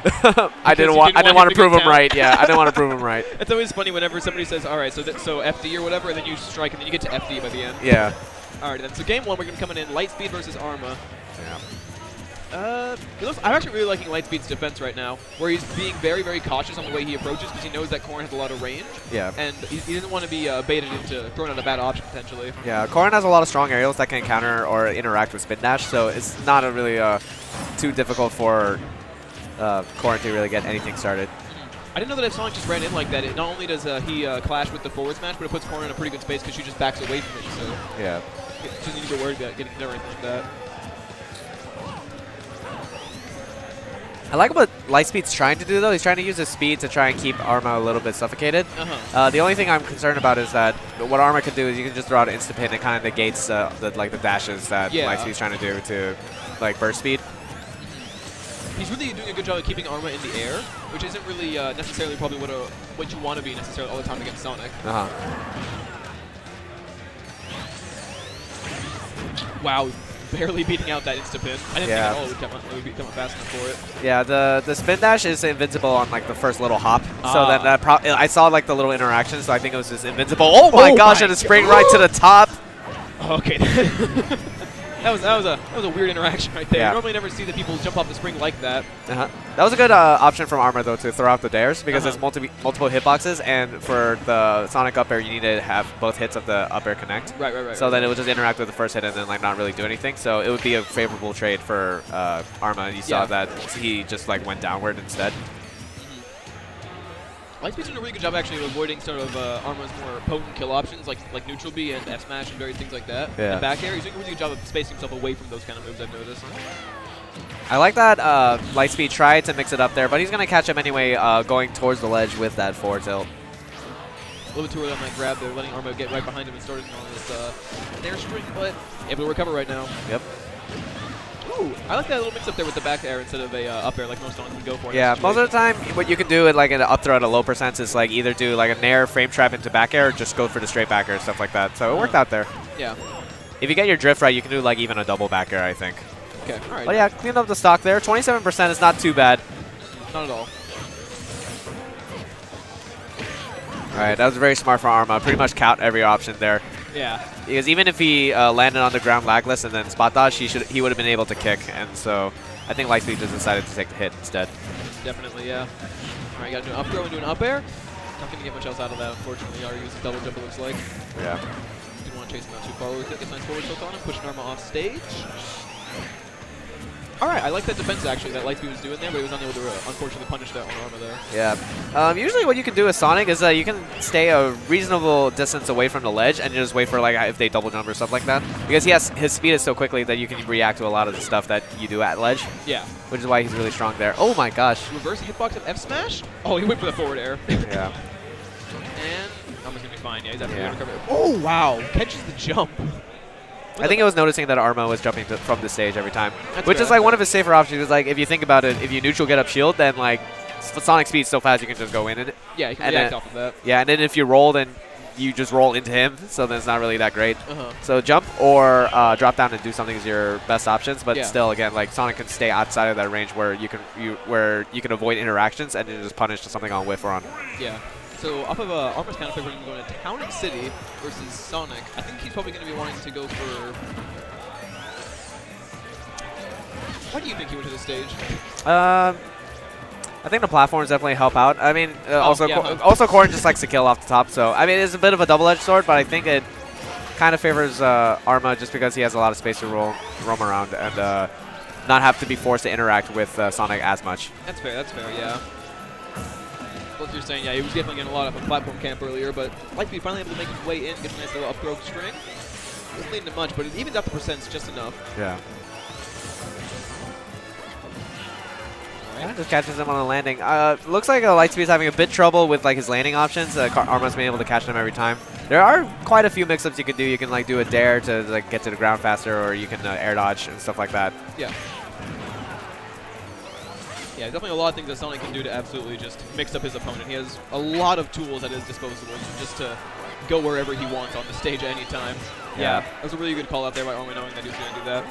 I didn't want to prove him right. Yeah, I didn't want to prove him right. It's always funny whenever somebody says, all right, so FD or whatever, and then you strike, and then you get to FD by the end. Yeah. All right, then. So game one, we're going to come in LightSpeed versus Arma. Yeah. I'm actually really liking LightSpeed's defense right now, where he's being very, very cautious on the way he approaches because he knows that Corrin has a lot of range. Yeah. And he doesn't want to be baited into throwing out a bad option, potentially. Yeah, Corrin has a lot of strong aerials that can counter or interact with spin dash, so it's not a really too difficult for Corrin to really get anything started. I didn't know that if Sonic just ran in like that, not only does he clash with the forward smash, but it puts Corrin in a pretty good space because she just backs away from it. So yeah. She doesn't need to be worried about getting hit or anything like that. I like what LightSpeed's trying to do, though. He's trying to use his speed to try and keep Arma a little bit suffocated. The only thing I'm concerned about is that what Arma can do is you can just throw out an instant pin and kind of negates the dashes that LightSpeed's trying to do to burst speed. He's really doing a good job of keeping Arma in the air, which isn't really necessarily probably what you want to be necessarily all the time against Sonic. Wow. Barely beating out that insta pin. I didn't think at all it would come up fast enough for it. Yeah, the spin dash is invincible on the first little hop. So then I saw the little interaction, so I think it was just invincible. Oh my gosh! And a spring right to the top. Okay. That was a weird interaction right there. Yeah. You normally never see the people jump off the spring like that. That was a good option from Arma, though, to throw out the dares, because there's multiple hitboxes, and for the Sonic up air, you need to have both hits of the up air connect. Right. So then it would just interact with the first hit and then not really do anything. So it would be a favorable trade for Arma. You saw that he just went downward instead. LightSpeed's doing a really good job actually of avoiding sort of Arma's more potent kill options like neutral B and F smash and various things like that. Yeah. And back air, he's doing a really good job of spacing himself away from those kind of moves, I've noticed. I like that LightSpeed tried to mix it up there, but he's going to catch him anyway going towards the ledge with that forward tilt. A little bit too early on that grab there, letting Arma get right behind him and starting on this nair string, but able to recover right now. Yep. Ooh, I like that little mix up there with the back air instead of a up air like most Sonics would go for. Yeah, most of the time what you can do with an up throw at a low percent is either do a nair frame trap into back air or just go for the straight back air, stuff like that. So it worked out there. Yeah. If you get your drift right, you can do even a double back air, I think. Okay, all right. But yeah, cleaned up the stock there. 27% is not too bad. Not at all. All right, that was very smart from Arma. Pretty much count every option there. Yeah. Because even if he landed on the ground lagless and then spot dodge, he would have been able to kick. And so I think LightSpeed just decided to take the hit instead. Definitely, yeah. All right, got to do an up throw and do an up air. Not going to get much else out of that, unfortunately. Already used a double jump, it looks like. Yeah. Didn't want to chase him out too far. We'll get this nice forward tilt on him, pushing Arma off stage. All right, I like that defense actually that LightSpeed was doing there, but he was unable to unfortunately punish that on Arma there. Yeah. Usually what you can do with Sonic is you can stay a reasonable distance away from the ledge and just wait for if they double jump or stuff like that. Because his speed is so quickly that you can react to a lot of the stuff that you do at ledge. Yeah. Which is why he's really strong there. Oh my gosh. Reverse hitbox of F smash? Oh, he went for the forward air. Yeah. And Arma's going to be fine. Yeah, he's after to recover. Oh, wow. Catches the jump. I think it was noticing that Arma was jumping from the stage every time, which is fair. one of his safer options. Is if you think about it, if you neutral get up shield, then Sonic speed's so fast you can just go in it. Yeah, you can react off of that. Yeah, and then if you roll, then you just roll into him, so then it's not really that great. So jump or drop down and do something is your best options, but still, again, Sonic can stay outside of that range where you can avoid interactions and then just punish something on whiff or on. Yeah. So off of Arma's counter pick, we're going to go into Town and City versus Sonic. I think he's probably going to be wanting to go for... Why do you think he went to this stage? I think the platforms definitely help out. I mean, also Corrin just likes to kill off the top, so I mean, it's a bit of a double-edged sword, but I think it kind of favors Arma just because he has a lot of space to roam around and not have to be forced to interact with Sonic as much. That's fair, yeah. What you're saying, yeah, he was definitely getting a lot of a platform camp earlier, but LightSpeed finally able to make his way in, get a nice little up throw string. Doesn't lead to much, but it evens out the percents just enough. Yeah. Just catches him on the landing. Looks like LightSpeed's having a bit trouble with his landing options. Arma's been able to catch them every time. There are quite a few mix-ups you can do. You can do a dare to get to the ground faster, or you can air dodge and stuff like that. Yeah. Yeah, definitely a lot of things that Sonic can do to absolutely just mix up his opponent. He has a lot of tools at his disposal just to go wherever he wants on the stage at any time. Yeah, that was a really good call out there by Arma knowing that he was going to do that.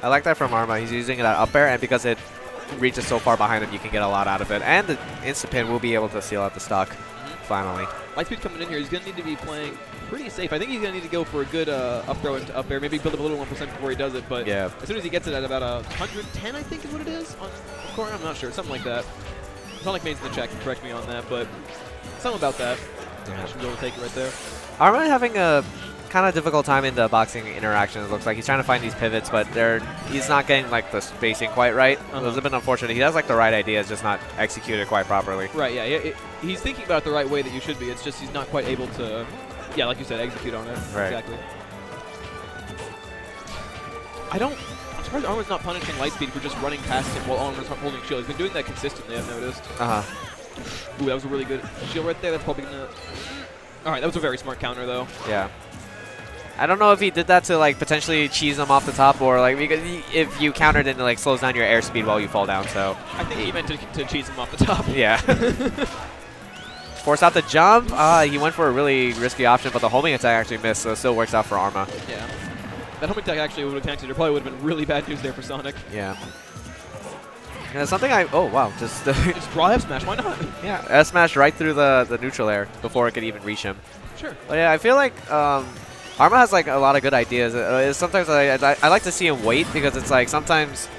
I like that from Arma. He's using that up air, and because it reaches so far behind him, you can get a lot out of it. And the Instapin will be able to seal out the stock, finally. LightSpeed coming in here, he's going to need to be playing pretty safe. I think he's going to need to go for a good up throw into up air, maybe build up a little 1% before he does it, but yeah. As soon as he gets it at about 110, I think is what it is on Corrin, I'm not sure, something like that. Sonic Main's in the chat can correct me on that, but something about that. Yeah. Should be able to take it right there. Arma having a kind of difficult time in the boxing interaction. It looks like he's trying to find these pivots, but he's not getting like the spacing quite right. It was a bit unfortunate. He has like the right ideas, just not executed quite properly. Right. Yeah. He's thinking about it the right way that you should be. It's just he's not quite able to, yeah, like you said, execute on it. Right. Exactly. I'm surprised Arma's not punishing LightSpeed for just running past him while Arma's holding shield. He's been doing that consistently, I've noticed. Ooh, that was a really good shield right there. That's probably gonna. All right, that was a very smart counter though. Yeah. I don't know if he did that to like potentially cheese him off the top, or like because if you countered it, it like slows down your airspeed while you fall down. So I think he meant to cheese him off the top. Yeah. Force out the jump. He went for a really risky option, but the homing attack actually missed, so it still works out for Arma. Yeah. That homing attack actually would have connected. There probably would have been really bad news there for Sonic. Yeah. Yeah, something oh wow, just draw F smash, why not? Yeah, F smash right through the neutral air before it could even reach him. Sure. But yeah, I feel like Arma has like a lot of good ideas. Sometimes I like to see him wait, because it's like sometimes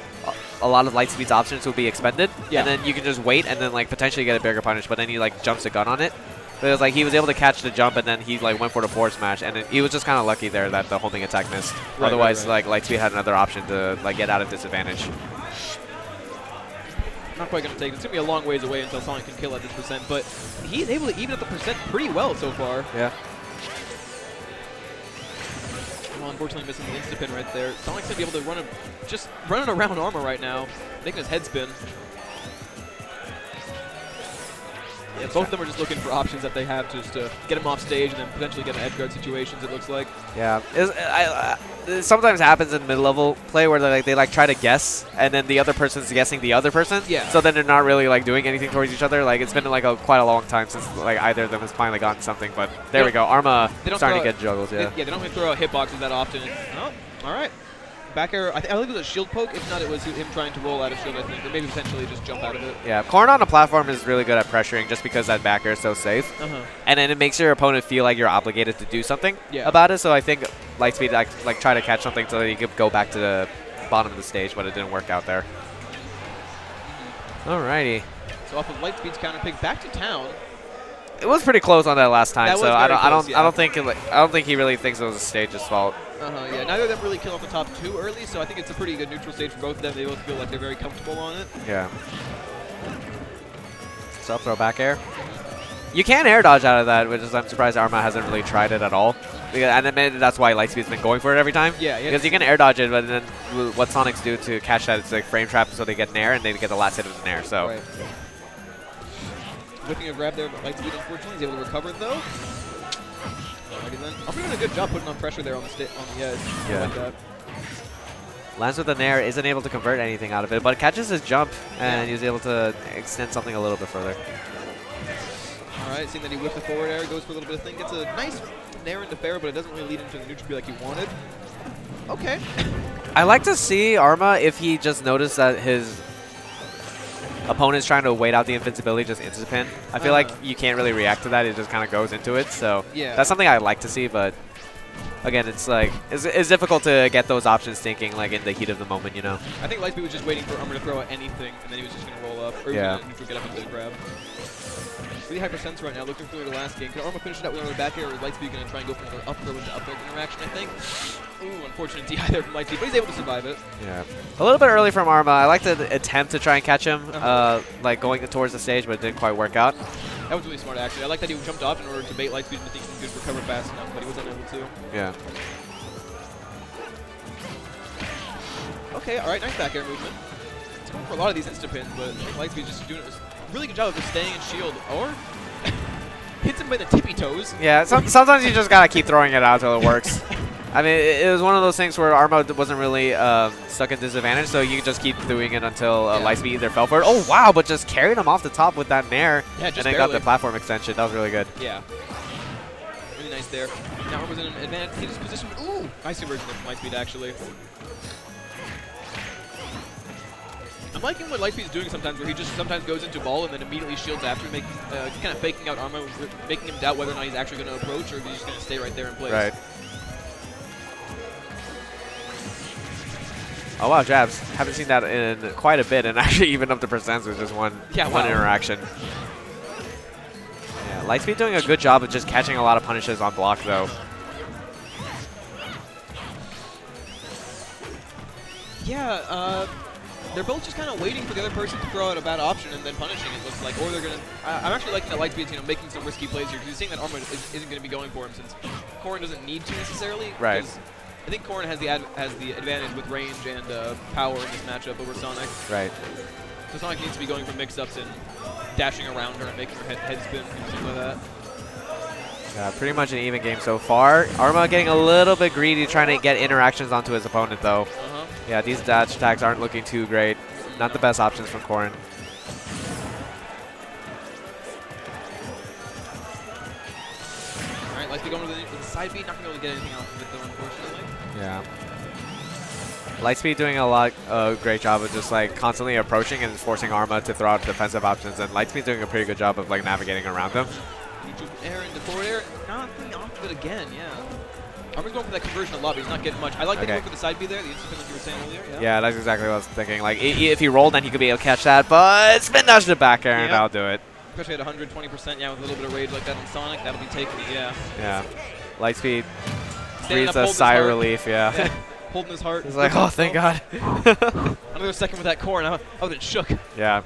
a lot of LightSpeed's options will be expended, and then you can just wait and then like potentially get a bigger punish, but then he like jumps the gun on it. But it was like he was able to catch the jump, and then he like went for the forward smash, and he was just kind of lucky there that the homing attack missed. Right, otherwise, like LightSpeed had another option to like get out of disadvantage. Not quite going to take it. It's going to be a long ways away until Sonic can kill at this %, but he's able to even up the % pretty well so far. Yeah. Well, unfortunately missing the Instapin right there. Sonic's going to be able to just running around Arma right now, making his head spin. Yeah, both of them are just looking for options that they have just to get him off stage and then potentially get an edge guard situations, it looks like. Yeah. It sometimes happens in mid-level play where they try to guess, and then the other person's guessing the other person. Yeah. So then they're not really like doing anything towards each other. Like it's been like quite a long time since like either of them has finally gotten something. But there we go. Arma starting to get juggles. Yeah. They don't have to throw out hitboxes that often. Oh, all right. Back air, I think it was a shield poke. If not, it was him trying to roll out of shield, I think, or maybe potentially just jump out of it. Yeah, Corrin on a platform is really good at pressuring just because that back air is so safe. And then it makes your opponent feel like you're obligated to do something about it. So I think LightSpeed like try to catch something so that he could go back to the bottom of the stage, but it didn't work out there. Alrighty. So off of LightSpeed's counter pick, back to town. It was pretty close on that last time, so I don't think he really thinks it was the stage's fault. Yeah, neither of them really kill off the top too early, so I think it's a pretty good neutral stage for both of them. They both feel like they're very comfortable on it. Yeah. So throw back air. You can air dodge out of that, which is I'm surprised Arma hasn't really tried it at all. And maybe that's why LightSpeed's been going for it every time. Yeah, because you can air dodge it, but then what Sonics do to catch that, it's like frame trap, so they get an air and they get the last hit of an air. So. Right. Looking a grab there, but LightSpeed unfortunately is able to recover it though. Alrighty then. I'm doing a good job putting on pressure there on the edge. Yeah. Like that. Lands with an air, isn't able to convert anything out of it, but catches his jump, and he's able to extend something a little bit further. Alright, seeing that he whipped the forward air, goes for a little bit of thing, gets a nice nair into fair, but it doesn't really lead into the neutral B like he wanted. Okay. I like to see Arma if he just noticed that his opponent's trying to wait out the invincibility, just Instapin. I feel like you can't really react to that. It just kind of goes into it. So that's something I like to see. But again, it's like it's difficult to get those options thinking like in the heat of the moment, you know. I think LightSpeed was just waiting for Arma to throw out anything, and then he was just going to roll up, or he was going to get up into the grab. Really high percents right now, looking through the last game. Can Arma finish it out with another back air, or is LightSpeed going to try and go for another up throw into up air interaction, I think? Ooh, unfortunate DI there from LightSpeed, but he's able to survive it. Yeah. A little bit early from Arma. I like to attempt to try and catch him, like going towards the stage, but it didn't quite work out. That was really smart, actually. I like that he jumped off in order to bait LightSpeed into thinking he could recover fast enough, but he was unable to. Yeah. Okay, alright, nice back air movement. It's going for a lot of these insta-pins, but LightSpeed's just doing a really good job of just staying in shield, or hits him by the tippy toes. Yeah, sometimes you just gotta keep throwing it out until it works. I mean, it was one of those things where Arma wasn't really stuck in disadvantage, so you could just keep doing it until LightSpeed either fell for it. Oh, wow, but just carried him off the top with that nair, and then got the platform extension. That was really good. Yeah. Really nice there. Now Arma's in an advantageous position. Ooh! Nice conversion there from LightSpeed, actually. I'm liking what LightSpeed is doing sometimes, where he just sometimes goes into ball and then immediately shields after, kind of faking out Arma, making him doubt whether or not he's actually going to approach or if he's just going to stay right there in place. Right. Oh wow, jabs. Haven't seen that in quite a bit, and actually even up to percents with just one interaction. Yeah, LightSpeed doing a good job of just catching a lot of punishes on block though. Yeah, they're both just kind of waiting for the other person to throw out a bad option and then punishing it, looks like. Or they're going to... I'm actually liking that LightSpeed's, making some risky plays here, because he's seeing that Arma isn't going to be going for him, since Corrin doesn't need to necessarily. Right. I think Corrin has the advantage with range and power in this matchup over Sonic. Right. So Sonic needs to be going for mix-ups and dashing around her and making her head spin and things like that. Yeah, pretty much an even game so far. Arma getting a little bit greedy, trying to get interactions onto his opponent, though. Yeah, these dash attacks aren't looking too great. Not the best options from Corrin. All right, LightSpeed going with the side beat. Not going to be able to get anything off of it, though, unfortunately. Yeah. LightSpeed doing a great job of just constantly approaching and forcing Arma to throw out defensive options, and LightSpeed doing a pretty good job of navigating around them. Air into forward air, not going off of it again, yeah. Arma's going for that conversion a lot, but he's not getting much. I like that he went for the side B there, the instant that you were saying earlier. Yeah, that's exactly what I was thinking. If he rolled, then he could be able to catch that, but spin dash to back air, and that'll do it. Especially at 120%, yeah, with a little bit of rage like that on Sonic, that'll be taken, yeah. Yeah. LightSpeed breathes a sigh of relief, yeah. Holding his heart. He's like, oh, thank God. Another second with that Corrin, I would have been shook. Yeah.